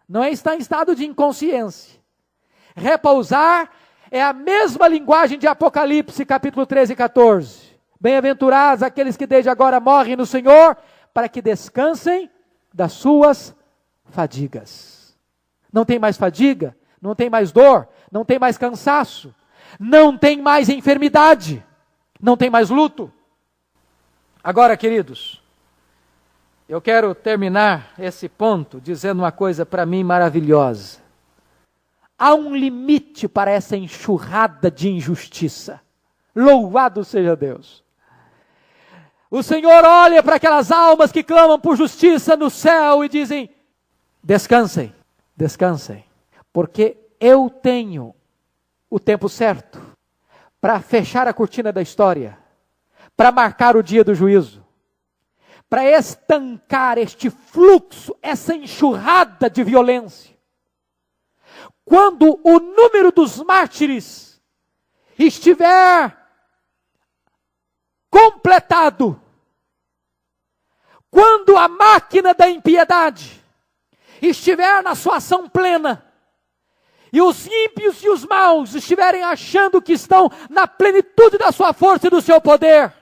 não é estar em estado de inconsciência. Repousar é a mesma linguagem de Apocalipse, capítulo 13 e 14. Bem-aventurados aqueles que desde agora morrem no Senhor, para que descansem das suas fadigas. Não tem mais fadiga, não tem mais dor, não tem mais cansaço, não tem mais enfermidade, não tem mais luto. Agora, queridos, eu quero terminar esse ponto dizendo uma coisa para mim maravilhosa. Há um limite para essa enxurrada de injustiça. Louvado seja Deus. O Senhor olha para aquelas almas que clamam por justiça no céu e dizem: descansem, descansem, porque eu tenho o tempo certo para fechar a cortina da história, para marcar o dia do juízo, para estancar este fluxo, essa enxurrada de violência. Quando o número dos mártires estiver completado, quando a máquina da impiedade estiver na sua ação plena, e os ímpios e os maus estiverem achando que estão na plenitude da sua força e do seu poder,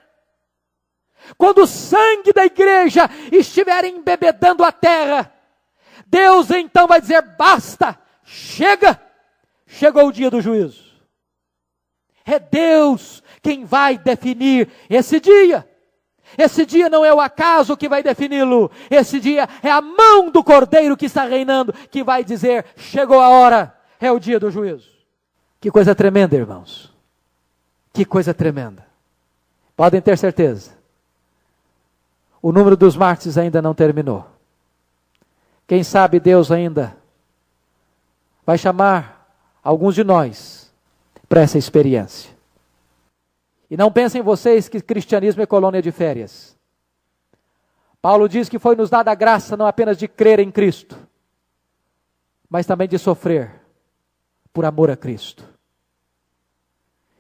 quando o sangue da igreja estiver embebedando a terra, Deus então vai dizer: basta, chega, chegou o dia do juízo. É Deus quem vai definir esse dia. Esse dia não é o acaso que vai defini-lo. Esse dia é a mão do Cordeiro que está reinando, que vai dizer: chegou a hora, é o dia do juízo. Que coisa tremenda, irmãos. Que coisa tremenda. Podem ter certeza. O número dos mártires ainda não terminou. Quem sabe Deus ainda vai chamar alguns de nós para essa experiência. E não pensem vocês que cristianismo é colônia de férias. Paulo diz que foi nos dada a graça não apenas de crer em Cristo, mas também de sofrer por amor a Cristo.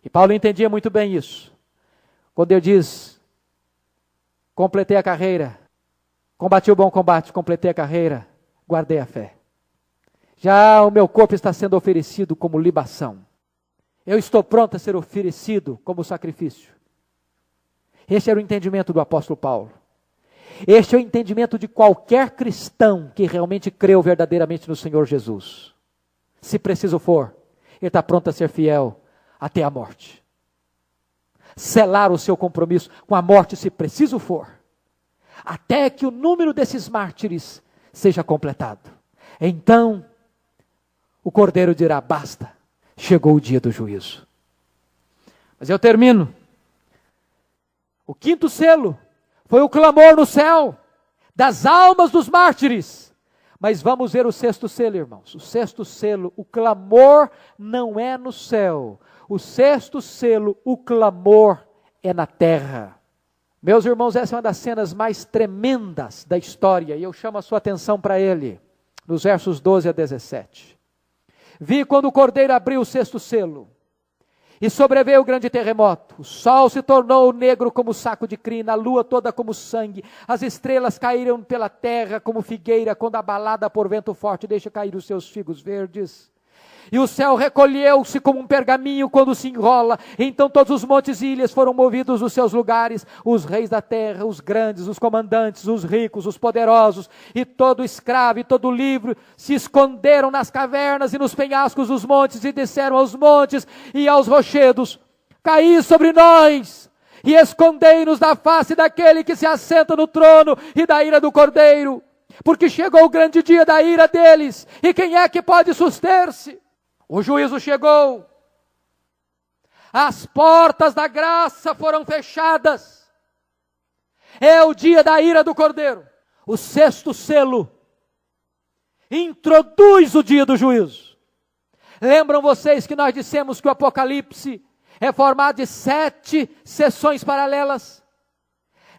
E Paulo entendia muito bem isso. Quando ele diz: completei a carreira, combati o bom combate, completei a carreira, guardei a fé. Já o meu corpo está sendo oferecido como libação. Eu estou pronto a ser oferecido como sacrifício. Este era o entendimento do apóstolo Paulo. Este é o entendimento de qualquer cristão que realmente creu verdadeiramente no Senhor Jesus. se preciso for. Ele está pronto a ser fiel até a morte. Selar o seu compromisso com a morte, se preciso for, até que o número desses mártires seja completado. Então, o Cordeiro dirá: basta, chegou o dia do juízo. Mas eu termino. O quinto selo foi o clamor no céu das almas dos mártires. Mas vamos ver o sexto selo, irmãos. O sexto selo, o clamor não é no céu. O sexto selo, o clamor é na terra. Meus irmãos, essa é uma das cenas mais tremendas da história, e eu chamo a sua atenção para ele, nos versos 12 a 17. Vi quando o Cordeiro abriu o sexto selo, e sobreveio o grande terremoto. O sol se tornou negro como saco de crina, a lua toda como sangue, as estrelas caíram pela terra como figueira, quando abalada por vento forte deixa cair os seus figos verdes. E o céu recolheu-se como um pergaminho quando se enrola. Então todos os montes e ilhas foram movidos dos seus lugares. Os reis da terra, os grandes, os comandantes, os ricos, os poderosos, e todo escravo e todo livre, se esconderam nas cavernas e nos penhascos dos montes, e disseram aos montes e aos rochedos: caí sobre nós, e escondei-nos da face daquele que se assenta no trono e da ira do Cordeiro. Porque chegou o grande dia da ira deles, e quem é que pode suster-se? O juízo chegou, as portas da graça foram fechadas, é o dia da ira do Cordeiro. O sexto selo introduz o dia do juízo. Lembram vocês que nós dissemos que o Apocalipse é formado de 7 sessões paralelas?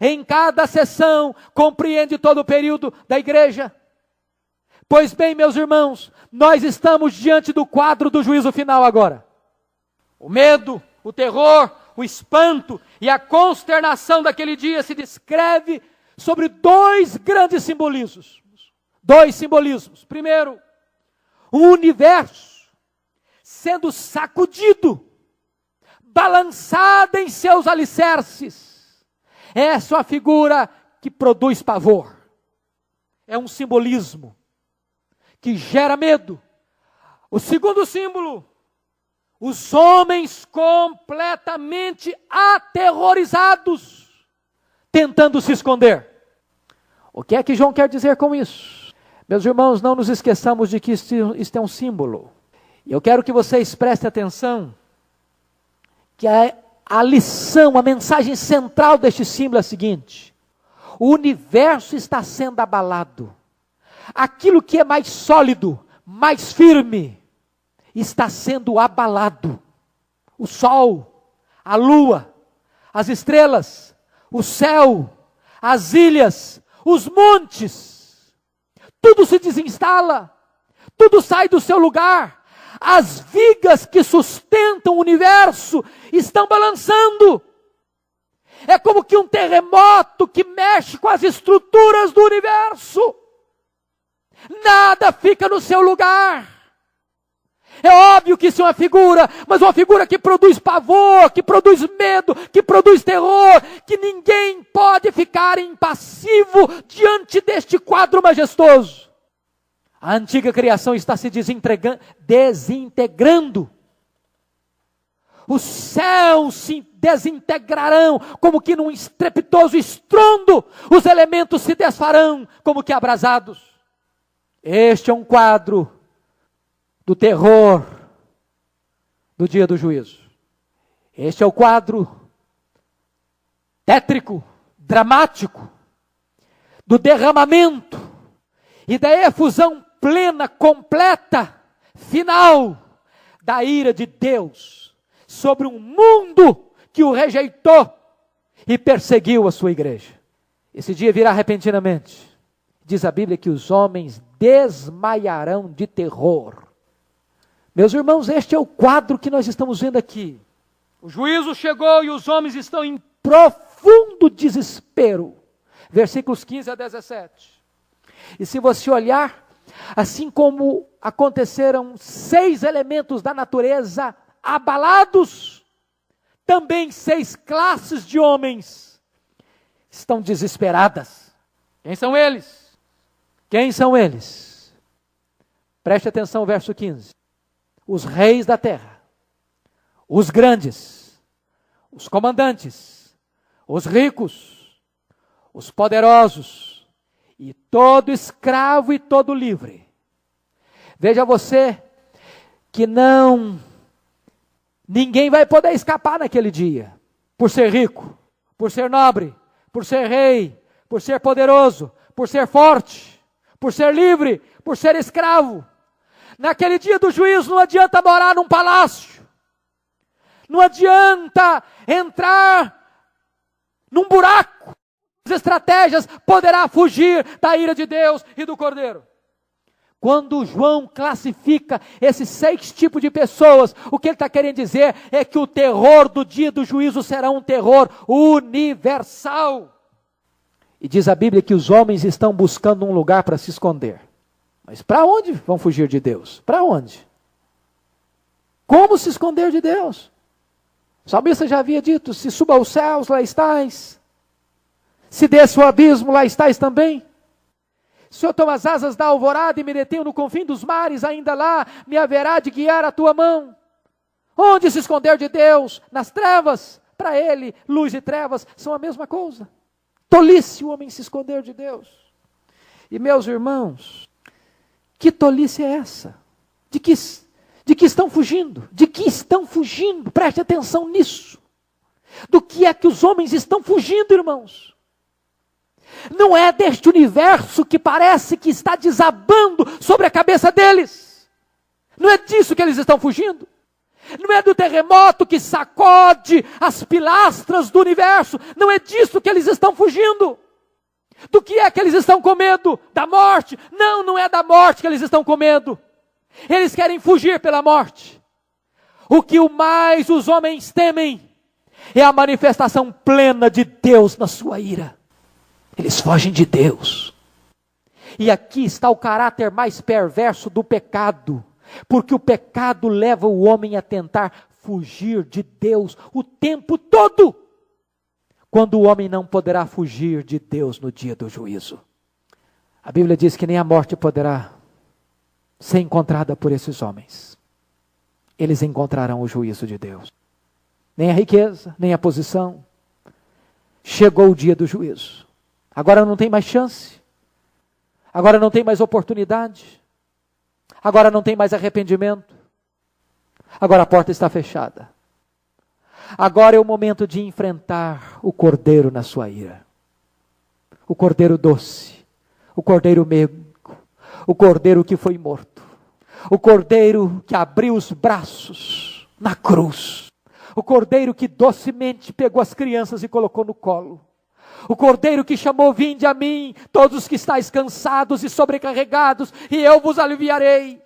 Em cada sessão compreende todo o período da igreja. Pois bem, meus irmãos, nós estamos diante do quadro do juízo final agora. O medo, o terror, o espanto e a consternação daquele dia se descreve sobre 2 grandes simbolismos. 2 simbolismos. Primeiro, o universo sendo sacudido, balançado em seus alicerces. Essa é uma figura que produz pavor. É um simbolismo que gera medo. O segundo símbolo, os homens completamente aterrorizados, tentando se esconder. O que é que João quer dizer com isso? Meus irmãos, não nos esqueçamos de que isto é um símbolo. E eu quero que vocês prestem atenção, que a lição, a mensagem central deste símbolo é a seguinte: o universo está sendo abalado. Aquilo que é mais sólido, mais firme, está sendo abalado. O sol, a lua, as estrelas, o céu, as ilhas, os montes, tudo se desinstala, tudo sai do seu lugar. As vigas que sustentam o universo estão balançando. É como que um terremoto que mexe com as estruturas do universo. Nada fica no seu lugar. É óbvio que isso é uma figura, mas uma figura que produz pavor, que produz medo, que produz terror, que ninguém pode ficar impassivo diante deste quadro majestoso. A antiga criação está se desintegrando. Os céus se desintegrarão como que num estrepitoso estrondo. Os elementos se desfarão como que abrasados. Este é um quadro do terror do dia do juízo. Este é o quadro tétrico, dramático, do derramamento e da efusão plena, completa, final da ira de Deus sobre um mundo que o rejeitou e perseguiu a sua igreja. Esse dia virá repentinamente. Diz a Bíblia que os homens desmaiarão de terror. Meus irmãos, este é o quadro que nós estamos vendo aqui. O juízo chegou e os homens estão em profundo desespero. Versículos 15 a 17. E se você olhar, assim como aconteceram 6 elementos da natureza abalados, também 6 classes de homens estão desesperadas. Quem são eles? Quem são eles? Preste atenção ao verso 15. os reis da terra, os grandes, os comandantes, os ricos, os poderosos, e todo escravo e todo livre. Veja você que ninguém vai poder escapar naquele dia, por ser rico, por ser nobre, por ser rei, por ser poderoso, por ser forte, por ser livre, por ser escravo. Naquele dia do juízo não adianta morar num palácio, não adianta entrar num buraco. As estratégias poderá fugir da ira de Deus e do Cordeiro. Quando João classifica esses 6 tipos de pessoas, o que ele está querendo dizer é que o terror do dia do juízo será um terror universal. E diz a Bíblia que os homens estão buscando um lugar para se esconder. Mas para onde vão fugir de Deus? Para onde? Como se esconder de Deus? O salmista já havia dito, se suba aos céus, lá estás. Se desça o abismo, lá estás também. Se eu tomo as asas da alvorada e me detenho no confim dos mares, ainda lá me haverá de guiar a tua mão. Onde se esconder de Deus? Nas trevas. Para ele, luz e trevas são a mesma coisa. Tolice o homem se esconder de Deus. E meus irmãos, que tolice é essa? De que estão fugindo? De que estão fugindo? Preste atenção nisso. Do que é que os homens estão fugindo, irmãos? Não é deste universo que parece que está desabando sobre a cabeça deles. Não é disso que eles estão fugindo. Não é do terremoto que sacode as pilastras do universo. Não é disso que eles estão fugindo. Do que é que eles estão com medo? Da morte? Não, não é da morte que eles estão com medo. Eles querem fugir pela morte. O que mais os homens temem é a manifestação plena de Deus na sua ira. Eles fogem de Deus. E aqui está o caráter mais perverso do pecado. Porque o pecado leva o homem a tentar fugir de Deus o tempo todo. Quando o homem não poderá fugir de Deus no dia do juízo. A Bíblia diz que nem a morte poderá ser encontrada por esses homens. Eles encontrarão o juízo de Deus. Nem a riqueza, nem a posição. Chegou o dia do juízo. Agora não tem mais chance. Agora não tem mais oportunidade. Agora não tem mais arrependimento. Agora a porta está fechada. Agora é o momento de enfrentar o Cordeiro na sua ira. O Cordeiro doce. O Cordeiro meigo. O Cordeiro que foi morto. O Cordeiro que abriu os braços na cruz. O Cordeiro que docemente pegou as crianças e colocou no colo. O Cordeiro que chamou, vinde a mim, todos os que estáis cansados e sobrecarregados, e eu vos aliviarei.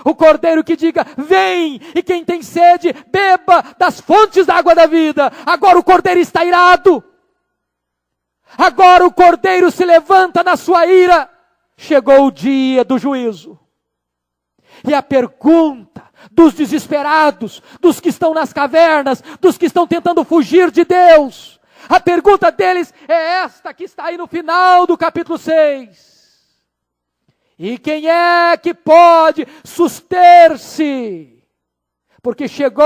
O Cordeiro que diga, vem, e quem tem sede, beba das fontes da água da vida. Agora o Cordeiro está irado. Agora o Cordeiro se levanta na sua ira. Chegou o dia do juízo. E a pergunta dos desesperados, dos que estão nas cavernas, dos que estão tentando fugir de Deus, a pergunta deles é esta que está aí no final do capítulo 6. E quem é que pode suster-se? Porque chegou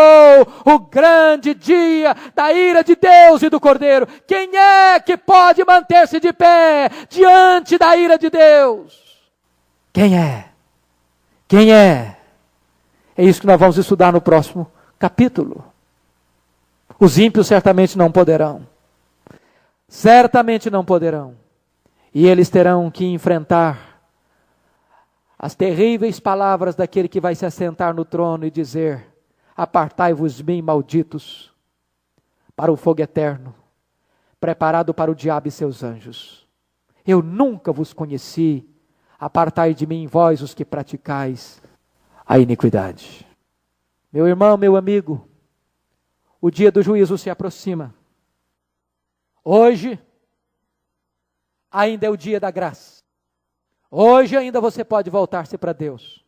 o grande dia da ira de Deus e do Cordeiro. Quem é que pode manter-se de pé diante da ira de Deus? Quem é? Quem é? É isso que nós vamos estudar no próximo capítulo. Os ímpios certamente não poderão. Certamente não poderão. E eles terão que enfrentar as terríveis palavras daquele que vai se assentar no trono e dizer, apartai-vos de mim, malditos, para o fogo eterno, preparado para o diabo e seus anjos. Eu nunca vos conheci, apartai de mim, vós os que praticais a iniquidade. Meu irmão, meu amigo, o dia do juízo se aproxima. Hoje, ainda é o dia da graça. Hoje ainda você pode voltar-se para Deus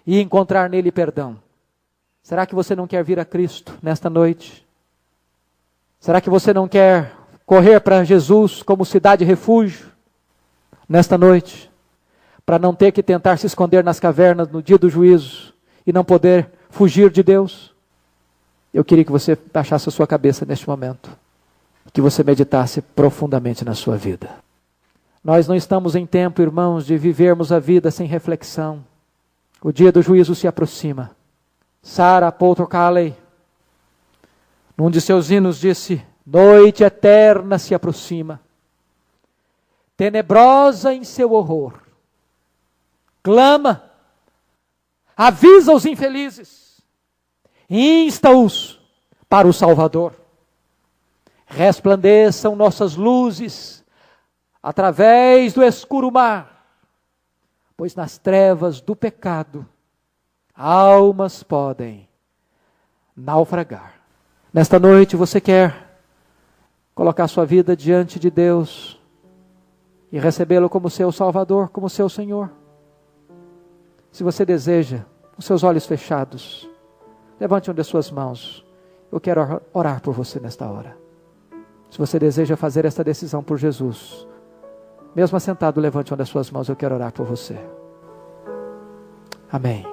e encontrar nele perdão. Será que você não quer vir a Cristo nesta noite? Será que você não quer correr para Jesus como cidade refúgio nesta noite? Para não ter que tentar se esconder nas cavernas no dia do juízo e não poder fugir de Deus? Eu queria que você baixasse a sua cabeça neste momento, que você meditasse profundamente na sua vida. Nós não estamos em tempo, irmãos, de vivermos a vida sem reflexão. O dia do juízo se aproxima. Sarah Poltrocaley, num de seus hinos, disse: noite eterna se aproxima, tenebrosa em seu horror, clama, avisa os infelizes, insta-os para o Salvador. Resplandeçam nossas luzes através do escuro mar, pois nas trevas do pecado almas podem naufragar. Nesta noite você quer colocar sua vida diante de Deus e recebê-lo como seu Salvador, como seu Senhor? Se você deseja, com seus olhos fechados, levante uma das suas mãos. Eu quero orar por você nesta hora. Se você deseja fazer esta decisão por Jesus, mesmo assentado, levante uma das suas mãos. Eu quero orar por você. Amém.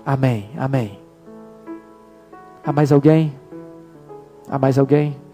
Amém. Amém. Há mais alguém? Há mais alguém?